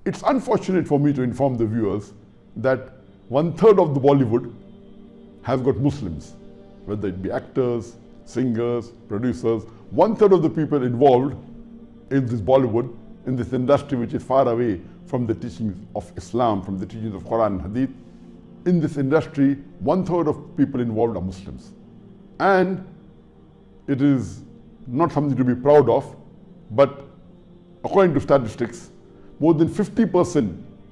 It's unfortunate for me to inform the viewers that 1/3 of the Bollywood has got Muslims, whether it be actors, singers, producers. 1/3 of the people involved in this Bollywood, in this industry which is far away from the teachings of Islam, from the teachings of Quran and Hadith. In this industry, 1/3 of people involved are Muslims. And it is not something to be proud of, but according to statistics, more than 50%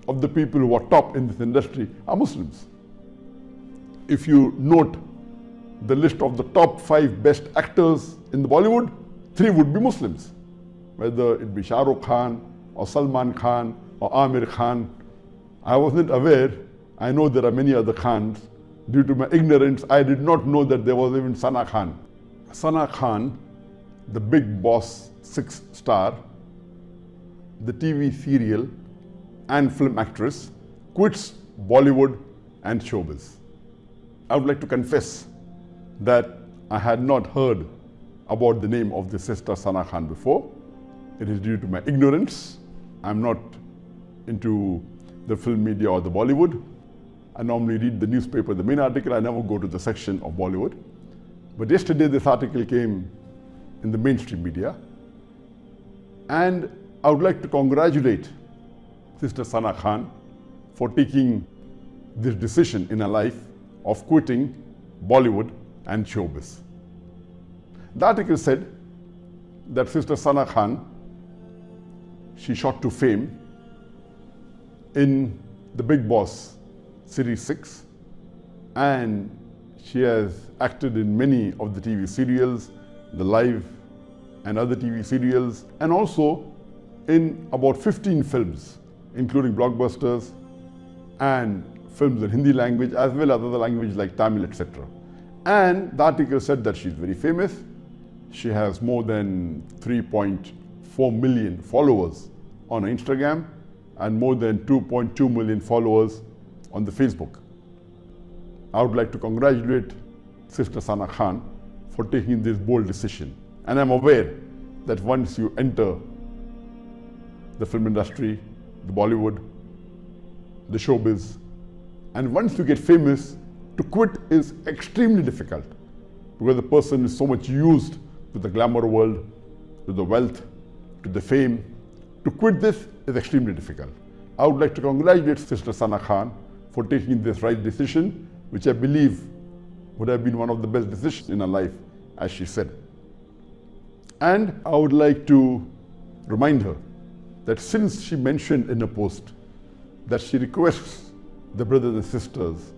of the people who are top in this industry are Muslims. If you note the list of the top 5 best actors in the Bollywood, 3 would be Muslims. Whether it be Shah Rukh Khan or Salman Khan or Amir Khan. I wasn't aware. I know there are many other Khans. Due to my ignorance, I did not know that there was even Sana Khan. Sana Khan, the Big Boss 6 star, the TV serial and film actress, quits Bollywood and showbiz. I would like to confess that I had not heard about the name of the sister Sana Khan before. It is due to my ignorance. I'm not into the film media or the Bollywood. I normally read the newspaper, the main article. I never go to the section of Bollywood. But yesterday this article came in the mainstream media. And I would like to congratulate Sister Sana Khan for taking this decision in her life of quitting Bollywood and showbiz. The article said that Sister Sana Khan, she shot to fame in The Big Boss Series 6, and she has acted in many of the TV serials, the live and other TV serials, and also in about 15 films, including blockbusters and films in Hindi language as well as other languages like Tamil, etc. And the article said that she's very famous. She has more than 3.4 million followers on Instagram and more than 2.2 million followers on the Facebook. I would like to congratulate Sister Sana Khan for taking this bold decision. And I'm aware that once you enter the film industry, the Bollywood, the showbiz, and once you get famous, to quit is extremely difficult because the person is so much used to the glamour world, to the wealth, to the fame. To quit this is extremely difficult. I would like to congratulate Sister Sana Khan for taking this right decision, which I believe would have been one of the best decisions in her life, as she said. And I would like to remind her that since she mentioned in a post that she requests the brothers and sisters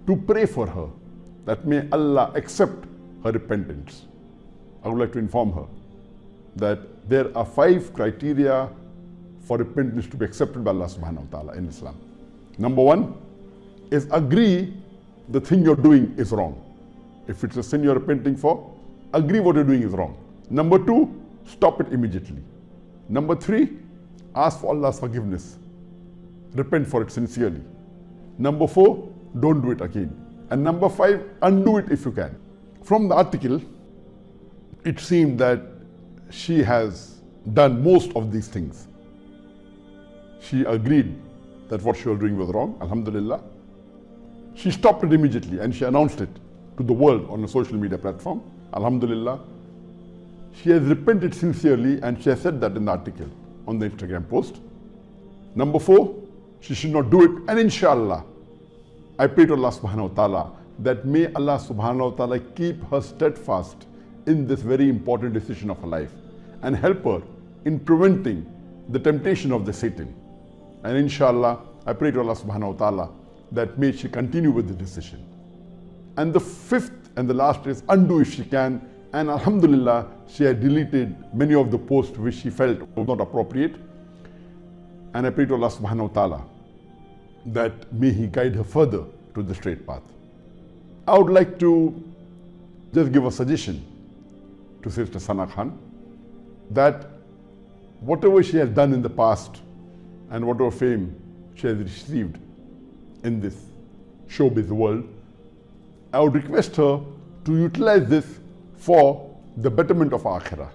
to pray for her, that may Allah accept her repentance. I would like to inform her that there are 5 criteria for repentance to be accepted by Allah subhanahu wa ta'ala in Islam. Number 1 is agree the thing you're doing is wrong. If it's a sin you're repenting for, agree what you're doing is wrong. Number 2, stop it immediately. Number 3, ask for Allah's forgiveness. Repent for it sincerely. Number 4, don't do it again. And number 5, undo it if you can. From the article, it seemed that she has done most of these things. She agreed that what she was doing was wrong, alhamdulillah. She stopped it immediately and she announced it to the world on a social media platform, alhamdulillah. She has repented sincerely and she has said that in the article on the Instagram post. Number 4, she should not do it, and inshallah, I pray to Allah subhanahu wa ta'ala that may Allah subhanahu wa ta'ala keep her steadfast in this very important decision of her life and help her in preventing the temptation of the Satan. And inshallah, I pray to Allah subhanahu wa ta'ala that may she continue with the decision. And the 5th and the last is undo if she can. And alhamdulillah, she had deleted many of the posts which she felt were not appropriate. And I pray to Allah subhanahu wa ta'ala that may He guide her further to the straight path. I would like to just give a suggestion to Sister Sana Khan that whatever she has done in the past and whatever fame she has received in this showbiz world, I would request her to utilize this for the betterment of Akhirah.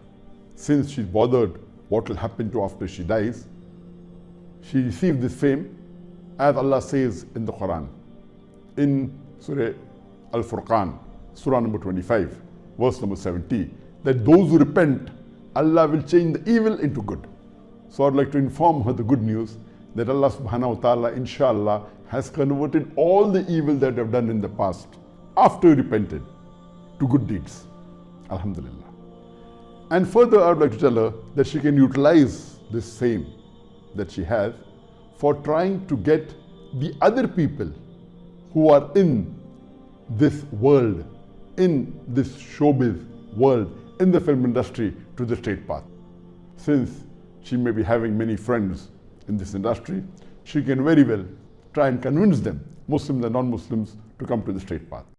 Since she's bothered what will happen to her after she dies, she received this fame, as Allah says in the Quran, in Surah Al-Furqan, Surah number 25, verse number 70, that those who repent, Allah will change the evil into good. So I'd like to inform her the good news that Allah subhanahu wa ta'ala, inshallah, has converted all the evil that you have done in the past, after you repented, to good deeds. Alhamdulillah. And further, I would like to tell her that she can utilize this fame that she has for trying to get the other people who are in this world, in this showbiz world, in the film industry, to the straight path. Since she may be having many friends in this industry, she can very well try and convince them, Muslims and non-Muslims, to come to the straight path.